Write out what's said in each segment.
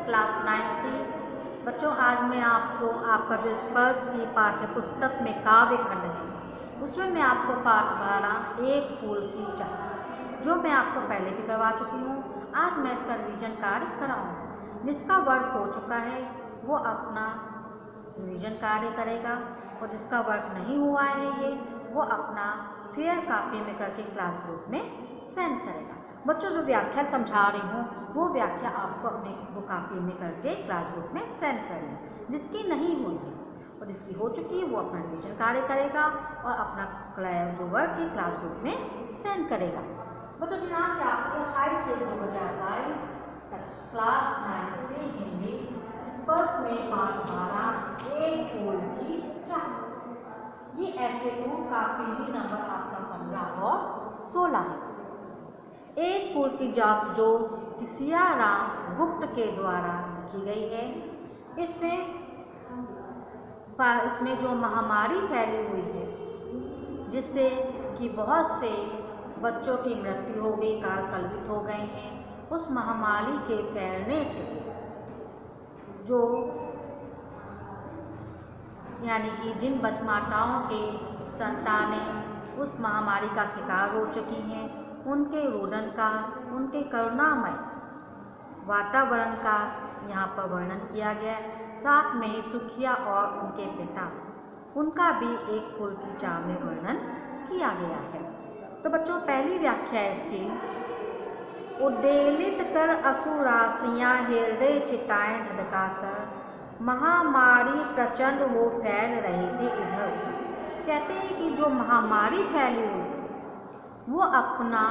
Class 9C। बच्चों, आज मैं आपको आपका जो स्पर्श की पाठ्य पुस्तक में काव्य खंड है उसमें मैं आपको पाठ 12 एक फूल की चाह जो मैं आपको पहले भी करवा चुकी हूँ, आज मैं इसका रिवीजन कार्य कराऊँगी। जिसका वर्क हो चुका है वो अपना रिवीजन कार्य करेगा और जिसका वर्क नहीं हुआ है ये वो अपना फेयर कॉपी में करके क्लास ग्रुप में सेंड करेगा। बच्चों, जो व्याख्या समझा रही हूँ वो व्याख्या आपको अपने वो कॉपी में करके क्लास ग्रुप में सेंड करनी। जिसकी नहीं हुई है और जिसकी हो चुकी है वो अपना रिवीजन कार्य करेगा और अपना जो वर्क है क्लास ग्रुप में सेंड करेगा। बच्चों, दिनांक आपको 28 से 2022 क्लास 9 से हिंदी स्पर्श में पाठ 12 एक फूल की चाह। ये ऐसे का पीवी नंबर आपका 15 और 16 है। एक फूल की चाह जो सियाराम गुप्त के द्वारा लिखी गई है। इसमें जो महामारी फैली हुई है जिससे कि बहुत से बच्चों की मृत्यु हो गई, काल कलवित हो गए हैं, उस महामारी के फैलने से जो यानी कि जिन माताओं के संतानें उस महामारी का शिकार हो चुकी हैं उनके रोदन का, उनके करुणामय वातावरण का यहाँ पर वर्णन किया गया है। साथ में ही सुखिया और उनके पिता उनका भी एक फूल की चाह में वर्णन किया गया है। तो बच्चों, पहली व्याख्या है इसकी। उद्वेलित कर असुरासियाँ हृदय चिताएं धधकाकर महामारी प्रचंड हो फैल रही थी इधर। कहते हैं कि जो महामारी फैली हुई थी वो अपना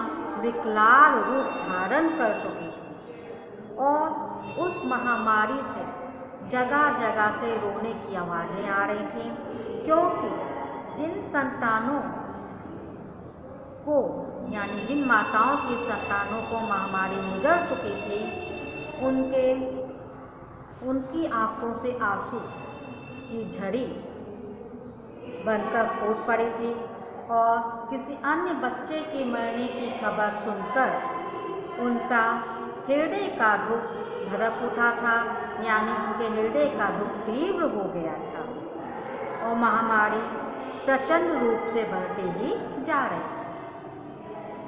विकराल रूप धारण कर चुकी थी और उस महामारी से जगह जगह से रोने की आवाज़ें आ रही थीं, क्योंकि जिन संतानों को यानी जिन माताओं की संतानों को महामारी निगल चुकी थी उनकी आंखों से आंसू की झड़ी बनकर फूट पड़ी थी और किसी अन्य बच्चे के मरने की खबर सुनकर उनका हृदय का दुख धड़क उठा था, यानी उनके हृदय का दुख तीव्र हो गया था और महामारी प्रचंड रूप से बढ़ती ही जा रही।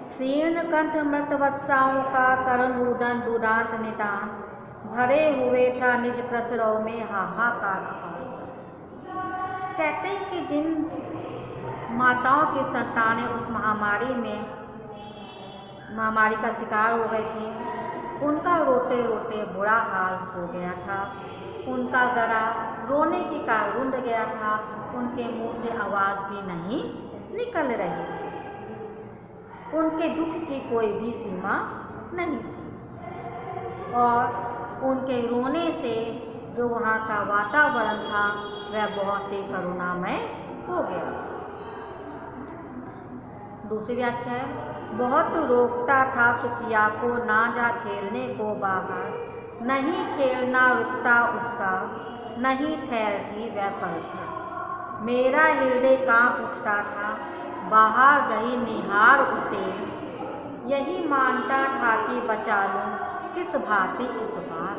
शीर्ण कंठ मृतवत्साओं का करुण रुदन दुदांत निदान भरे हुए था निज प्रसरों में हाहाकार आवाज। कहते हैं कि जिन माताओं की संतानें उस महामारी का शिकार हो गई थी उनका रोते रोते बुरा हाल हो गया था। उनका गला रोने के कारण रुंध गया था, उनके मुंह से आवाज़ भी नहीं निकल रही थी, उनके दुख की कोई भी सीमा नहीं थी और उनके रोने से जो वहाँ का वातावरण था वह बहुत ही करुणामय हो गया। दूसरी व्याख्या है। बहुत रोकता था सुखिया को ना जा खेलने को बाहर, नहीं खेलना रुकता उसका, नहीं ठहरती वह पल भर। मेरा हृदय कांप उठता था, बाहर गई निहार उसे, यही मानता था कि बचा लूँ किस भांति इस बार।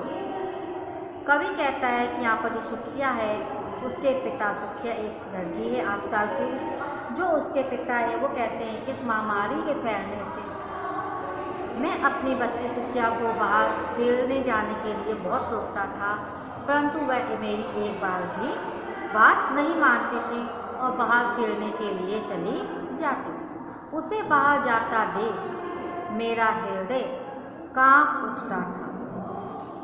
कवि कहता है कि यहाँ पर जो सुखिया है उसके पिता, सुखिया एक लड़की है 8 साल की, जो उसके पिता है वो कहते हैं कि इस महामारी के फैलने से मैं अपनी बच्ची सुखिया को बाहर खेलने जाने के लिए बहुत रोकता था, परंतु वह मेरी एक बार भी बात नहीं मानती थी और बाहर खेलने के लिए चली जाती थी। उसे बाहर जाता देख मेरा हृदय कांप उठता था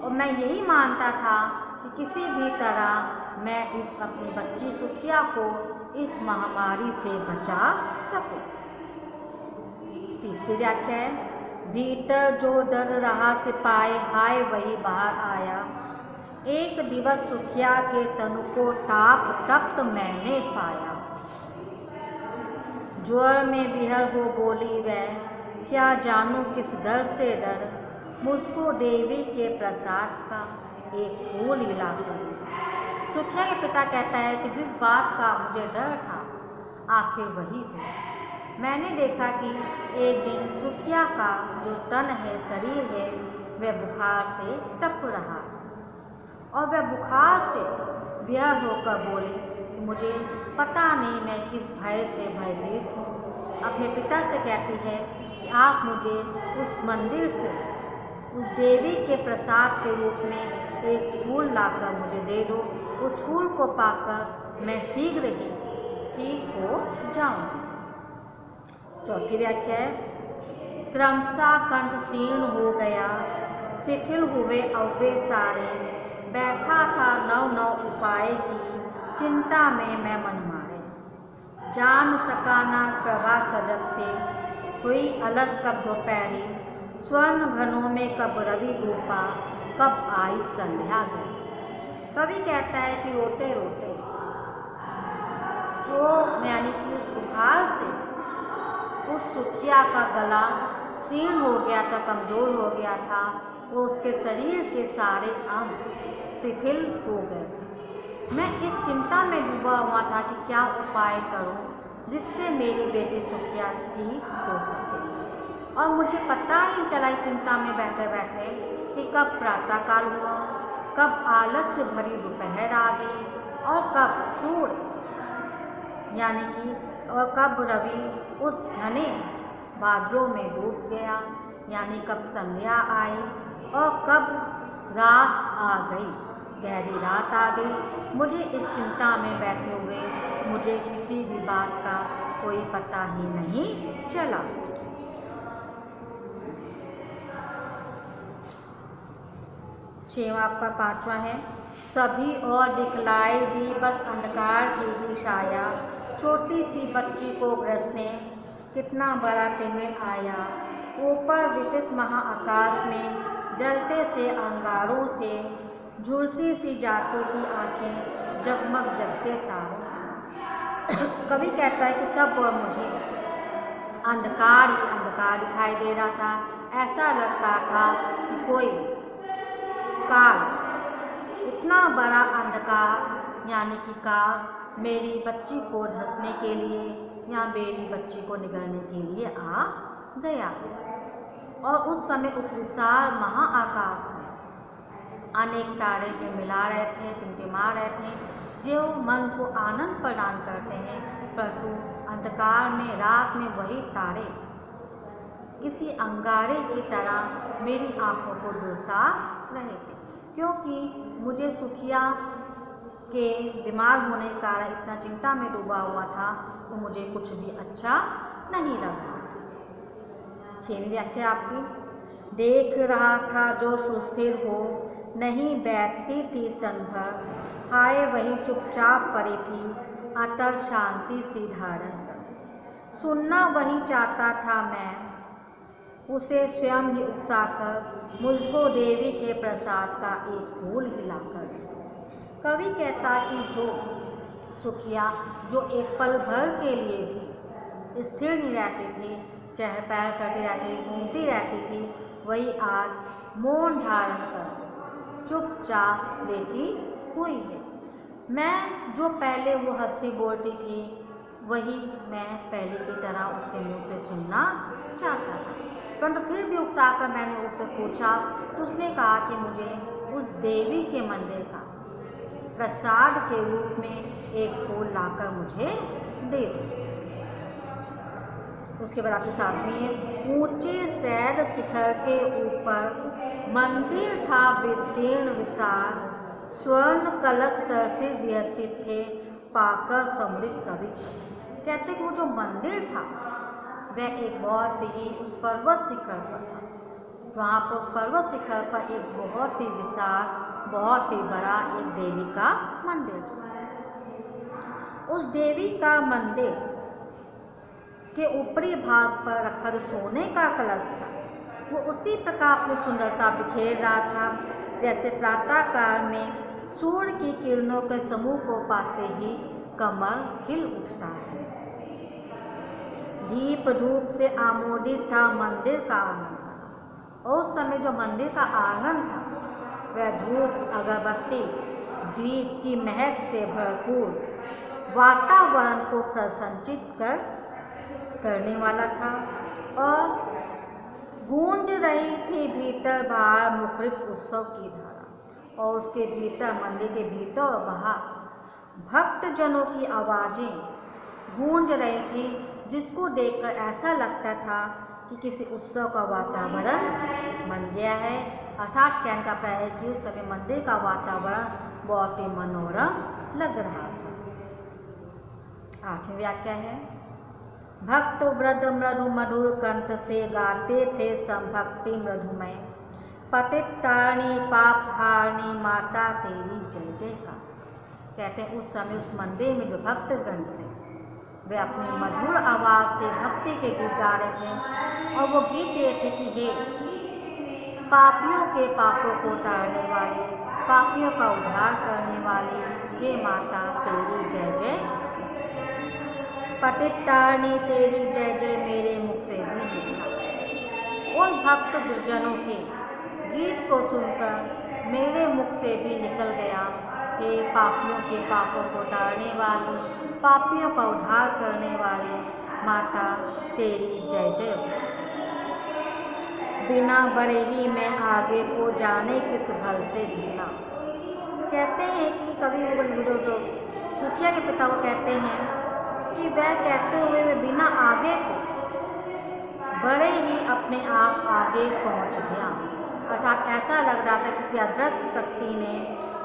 और मैं यही मानता था कि किसी भी तरह मैं इस अपनी बच्ची सुखिया को इस महामारी से बचा सकूं। तीसरी व्याख्या है। भीतर जो डर रहा सिपाही हाय वही बाहर आया, एक दिवस सुखिया के तनु को ताप तप्त मैंने पाया। ज्वर में विहर हो बोली वह, क्या जानूं किस डर से डर, मुझको देवी के प्रसाद का एक फूल हिला कर। सुखिया के पिता कहता है कि जिस बात का मुझे डर था आखिर वही हुआ। मैंने देखा कि एक दिन सुखिया का जो तन है, शरीर है, वह बुखार से तप रहा और वह बुखार से बेहद होकर बोले, मुझे पता नहीं मैं किस भय से भयभीत हूँ। अपने पिता से कहती है कि आप मुझे उस मंदिर से उस देवी के प्रसाद के रूप में एक फूल लाकर मुझे दे दो। उस फूल को पाकर मैं शीघ्र ही ठीक हो जाऊँगी। चौथी व्याख्या है, क्रमशः कंठ क्षीण हो गया, शिथिल हुए अव्वे सारे, बैठा था नव नव उपाय की, चिंता में मैं मन मारे। जान सका ना प्रभा सजग से, हुई अलस कब दोपहरी, स्वर्ण घनों में कब रवि डूबा, कब आई संध्या गई। कवि कहता है कि रोते रोते जो यानी कि उस बुखार से उस सुखिया का गला क्षीण हो गया था, कमज़ोर हो गया था, वो उसके शरीर के सारे अंग शिथिल हो गए थे। मैं इस चिंता में डूबा हुआ था कि क्या उपाय करूं जिससे मेरी बेटी सुखिया ठीक हो सके। और मुझे पता ही चला इस चिंता में बैठे बैठे कि कब प्रातःकाल हुआ, कब आलस्य भरी दोपहर आ गई, और कब सूर्य यानी कि और कब रवि उस घने बादलों में डूब गया, यानी कब संध्या आई और कब रात आ गई, गहरी रात आ गई। मुझे इस चिंता में बैठे हुए मुझे किसी भी बात का कोई पता ही नहीं चला। छठवां आपका पांचवा है, सभी और दिखलाई दी बस अंधकार की ही छाया, छोटी सी बच्ची को ग्रसने कितना बड़ा तिमिर आया। ऊपर विशिष्ट महाआकाश में जलते से अंगारों से झुलसी सी जाती थी आंखें, जगमग जगते तारों। कवि कहता है कि सब और मुझे अंधकार ही अंधकार दिखाई दे रहा था। ऐसा लगता था कि कोई काल, इतना बड़ा अंधकार यानी कि काल मेरी बच्ची को धंसने के लिए या मेरी बच्ची को निगलने के लिए आ गया। और उस समय उस विशाल महाआकाश में अनेक तारे झिलमिला रहे थे, टिमटिमा रहे थे, जो मन को आनंद प्रदान करते हैं, परंतु अंधकार में रात में वही तारे किसी अंगारे की तरह मेरी आंखों को झुलसा रहे थे, क्योंकि मुझे सुखिया के बीमार होने के कारण इतना चिंता में डूबा हुआ था, तो मुझे कुछ भी अच्छा नहीं लगा। छठवीं व्याख्या आपकी, देख रहा था जो सुस्थिर हो, नहीं बैठती थी क्षण भर, हाय वही चुपचाप पड़ी थी, अतल शांति सी धारण कर। सुनना वही चाहता था मैं, उसे स्वयं ही उकसाकर मुझको देवी के प्रसाद का एक फूल हिलाकर। कवि कहता कि जो सुखिया जो एक पल भर के लिए भी स्थिर नहीं रहती थी, चहल पहल करती रहती, घूमती रहती थी, वही आज मौन धारण कर चुपचाप लेटी हुई है। मैं जो पहले वो हंसती बोलती थी, वही मैं पहले की तरह उसके मुंह से सुनना चाहता था, परंतु फिर भी उकसाकर मैंने उससे पूछा, तो उसने कहा कि मुझे उस देवी के मंदिर का प्रसाद के रूप में एक फूल लाकर मुझे दे दो। उसके बाद आपके साथ में है, ऊंचे सैद शिखर के ऊपर मंदिर था विस्तीर्ण विशाल, स्वर्ण कलश सरसिर विहसित थे, पाकर समृद्ध कवि। कहते कि वो जो मंदिर था वह एक बहुत ही उस पर्वत शिखर पर था। वहाँ पर उस पर्वत शिखर पर एक बहुत ही विशाल, बहुत ही बड़ा एक देवी का मंदिर था। उस देवी का मंदिर के ऊपरी भाग पर रखा जो सोने का कलश था, वो उसी प्रकार अपनी सुंदरता बिखेर रहा था जैसे प्रातःकाल में सूर्य की किरणों के समूह को पाते ही कमल खिल उठता है। दीप धूप से आमोदित था मंदिर का आंगन, और उस समय जो मंदिर का आंगन था वह धूप, अगरबत्ती, दीप की महक से भरपूर वातावरण को प्रसन्नचित करने वाला था, और गूंज रही थी भीतर बाहर मुखरित उत्सव की धारा। और उसके भीतर, मंदिर के भीतर और बाहर भक्तजनों की आवाज़ें गूंज रही थी, जिसको देखकर ऐसा लगता था कि किसी उत्सव का वातावरण बन गया है। अर्थात कहने का प्राय है कि उस समय मंदिर का वातावरण बहुत ही मनोरम लग रहा था। 8वीं व्याख्या है, भक्त वृद्ध मृदु मधुर कंठ से गाते थे संभक्ति मृदुमय, पतित तारणी पाप हारणी माता तेरी जय जयकार। कहते हैं उस समय उस मंदिर में जो भक्तगण थे वे अपनी मधुर आवाज़ से भक्ति के गीत गा रहे थे, और वो गीत ये थे कि हे पापियों के पापों को टालने वाली, पापियों का उद्धार करने वाली, हे माता तेरी जय जय, पतित तारणी तेरी जय जय मेरे मुख से भी निकला। उन भक्त गुरजनों के गीत को सुनकर मेरे मुख से भी निकल गया, हे पापियों के पापों को टालने वाली, पापियों का उद्धार करने वाली, माता तेरी जय जय हो। बिना बड़े ही मैं आगे को जाने किस भल से ढीला। कहते हैं कि कवि जो सुखिया के पिता वो कहते हैं कि वह कहते हुए वे बिना आगे को बड़े ही अपने आप आगे पहुंच गया। अर्थात ऐसा लग रहा था किसी अदृश्य शक्ति ने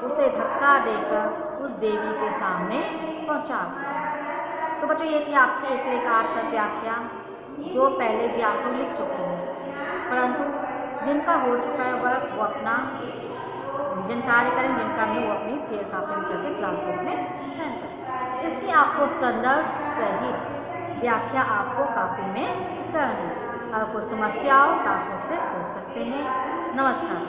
उसे धक्का देकर उस देवी के सामने पहुंचा दिया। तो बच्चों ये थी आपकी एक व्याख्या जो पहले भी आप लोग लिख चुके हैं, परंतु जिनका हो चुका है वह वो अपना रिविजन कार्य करें, जिनका नहीं वो अपनी फेयर कॉपी में करके क्लासबुक में सेंड करें। इसकी आपको संदर्भ सहित व्याख्या आपको कॉपी में करनी है। अगर कोई समस्या हो तो आप उससे पूछ सकते हैं। नमस्कार।